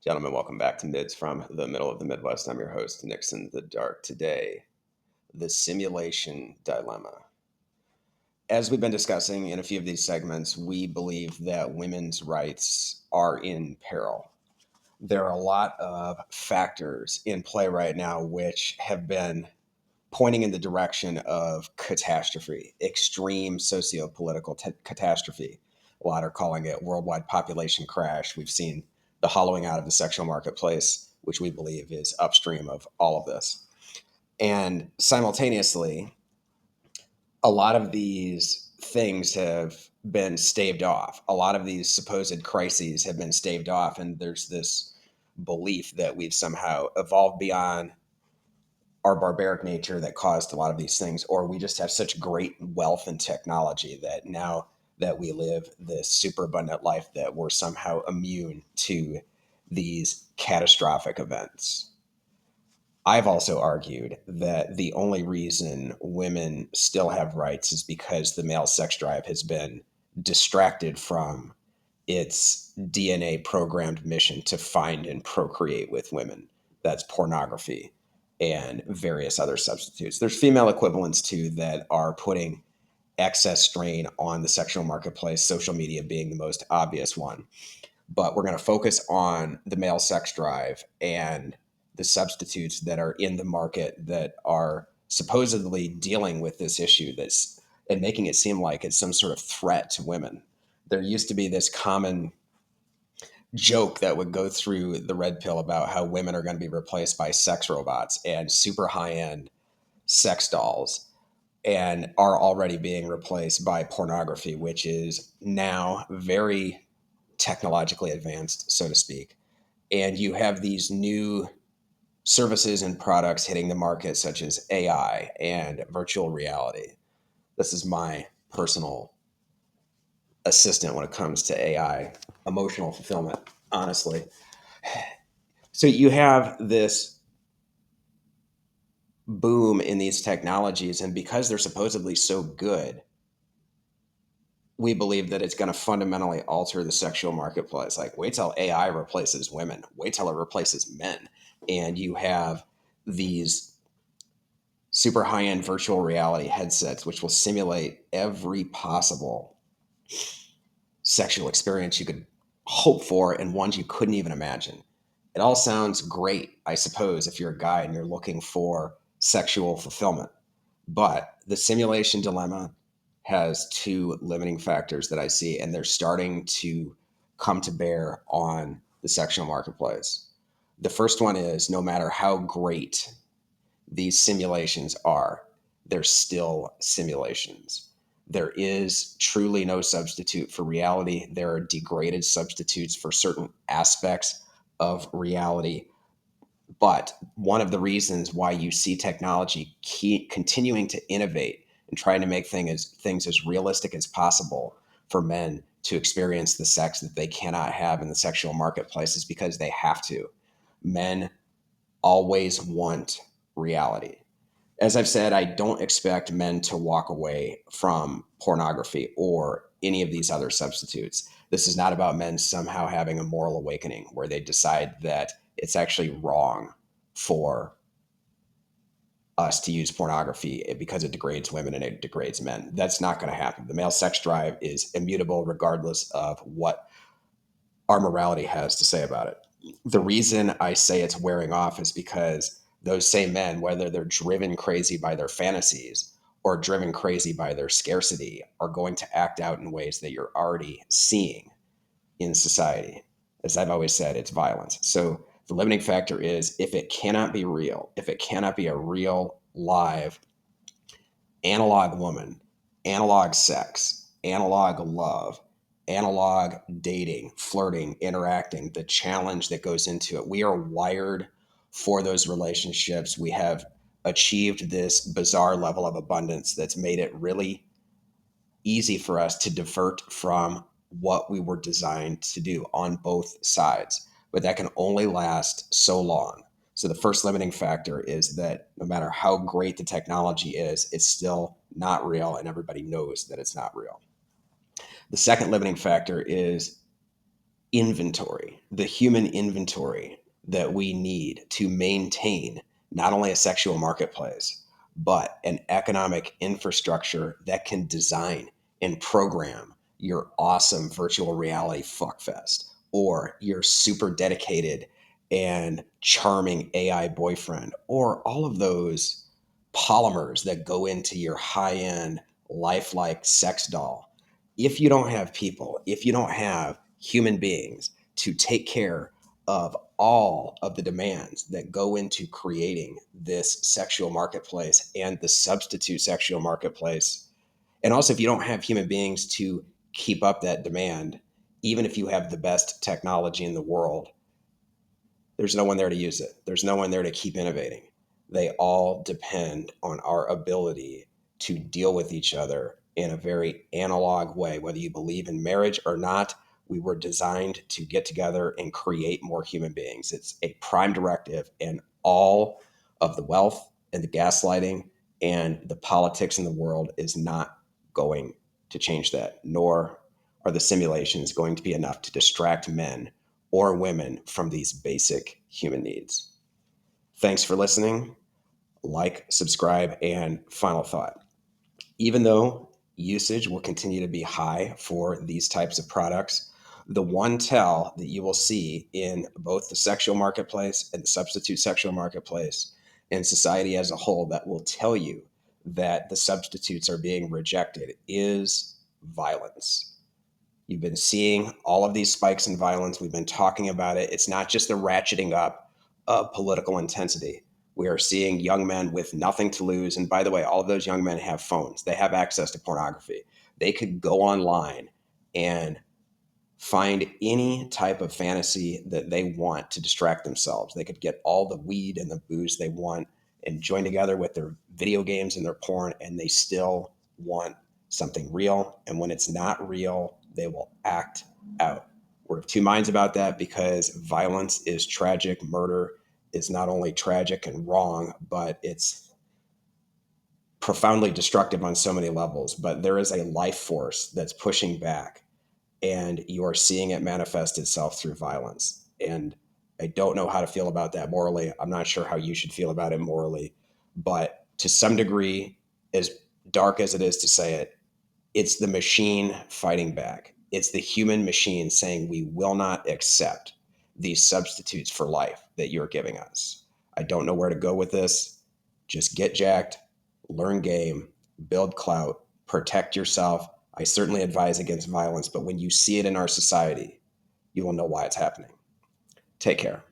Gentlemen, welcome back to Mids from the Middle of the Midwest. I'm your host, Nixon the Dark. Today, the simulation dilemma. As we've been discussing in a few of these segments, we believe that women's rights are in peril. There are a lot of factors in play right now which have been pointing in the direction of catastrophe, extreme socio-political catastrophe. A lot are calling it worldwide population crash. We've seen the hollowing out of the sexual marketplace, which we believe is upstream of all of this. And simultaneously, a lot of these things have been staved off. A lot of these supposed crises have been staved off, and there's this belief that we've somehow evolved beyond our barbaric nature that caused a lot of these things, or we just have such great wealth and technology that now that we live this super abundant life that we're somehow immune to these catastrophic events. I've also argued that the only reason women still have rights is because the male sex drive has been distracted from its DNA programmed mission to find and procreate with women. That's pornography and various other substitutes. There's female equivalents too that are putting excess strain on the sexual marketplace, social media being the most obvious one. But we're going to focus on the male sex drive and the substitutes that are in the market that are supposedly dealing with this issue that's and making it seem like it's some sort of threat to women. There used to be this common joke that would go through the red pill about how women are going to be replaced by sex robots and super high end sex dolls and are already being replaced by pornography, which is now very technologically advanced, so to speak. And you have these new services and products hitting the market, such as AI and virtual reality. This is my personal assistant when it comes to AI, emotional fulfillment, honestly. So you have this boom in these technologies, and because they're supposedly so good, we believe that it's going to fundamentally alter the sexual marketplace. Like, wait till AI replaces women, wait till it replaces men. And you have these super high end virtual reality headsets, which will simulate every possible sexual experience you could hope for and ones you couldn't even imagine. It all sounds great, I suppose, if you're a guy and you're looking for sexual fulfillment. But the simulation dilemma has two limiting factors that I see, and they're starting to come to bear on the sexual marketplace. The first one is no matter how great these simulations are, they're still simulations. There is truly no substitute for reality. There are degraded substitutes for certain aspects of reality. But one of the reasons why you see technology continuing to innovate and trying to make things as realistic as possible for men to experience the sex that they cannot have in the sexual marketplace is because they have to. Men always want reality. As I've said, I don't expect men to walk away from pornography or any of these other substitutes. This is not about men somehow having a moral awakening where they decide that it's actually wrong for us to use pornography because it degrades women and it degrades men. That's not going to happen. The male sex drive is immutable regardless of what our morality has to say about it. The reason I say it's wearing off is because those same men, whether they're driven crazy by their fantasies or driven crazy by their scarcity, are going to act out in ways that you're already seeing in society. As I've always said, it's violence. So the limiting factor is if it cannot be real, if it cannot be a real, live, analog woman, analog sex, analog love, analog dating, flirting, interacting, the challenge that goes into it. We are wired for those relationships. We have achieved this bizarre level of abundance that's made it really easy for us to divert from what we were designed to do on both sides. But that can only last so long. So the first limiting factor is that no matter how great the technology is, it's still not real, and everybody knows that it's not real. The second limiting factor is inventory, the human inventory that we need to maintain not only a sexual marketplace, but an economic infrastructure that can design and program your awesome virtual reality fuckfest or your super dedicated and charming AI boyfriend or all of those polymers that go into your high end, lifelike sex doll. If you don't have people, if you don't have human beings to take care of all of the demands that go into creating this sexual marketplace and the substitute sexual marketplace, and also if you don't have human beings to keep up that demand, even if you have the best technology in the world, there's no one there to use it. There's no one there to keep innovating. They all depend on our ability to deal with each other in a very analog way. Whether you believe in marriage or not, we were designed to get together and create more human beings. It's a prime directive, and all of the wealth and the gaslighting and the politics in the world is not going to change that, nor are the simulations going to be enough to distract men or women from these basic human needs. Thanks for listening. Like, subscribe, and final thought. Even though usage will continue to be high for these types of products, the one tell that you will see in both the sexual marketplace and the substitute sexual marketplace and society as a whole that will tell you that the substitutes are being rejected is violence. You've been seeing all of these spikes in violence. We've been talking about it. It's not just the ratcheting up of political intensity. We are seeing young men with nothing to lose. And by the way, all of those young men have phones. They have access to pornography. They could go online and find any type of fantasy that they want to distract themselves. They could get all the weed and the booze they want and join together with their video games and their porn, and they still want something real. And when it's not real, they will act out. We're of two minds about that because violence is tragic. Murder is not only tragic and wrong, but it's profoundly destructive on so many levels. But there is a life force that's pushing back, and you are seeing it manifest itself through violence. And I don't know how to feel about that morally. I'm not sure how you should feel about it morally, but to some degree, as dark as it is to say it, it's the machine fighting back. It's the human machine saying we will not accept these substitutes for life that you're giving us. I don't know where to go with this. Just get jacked, learn game, build clout, protect yourself. I certainly advise against violence, but when you see it in our society, you will know why it's happening. Take care.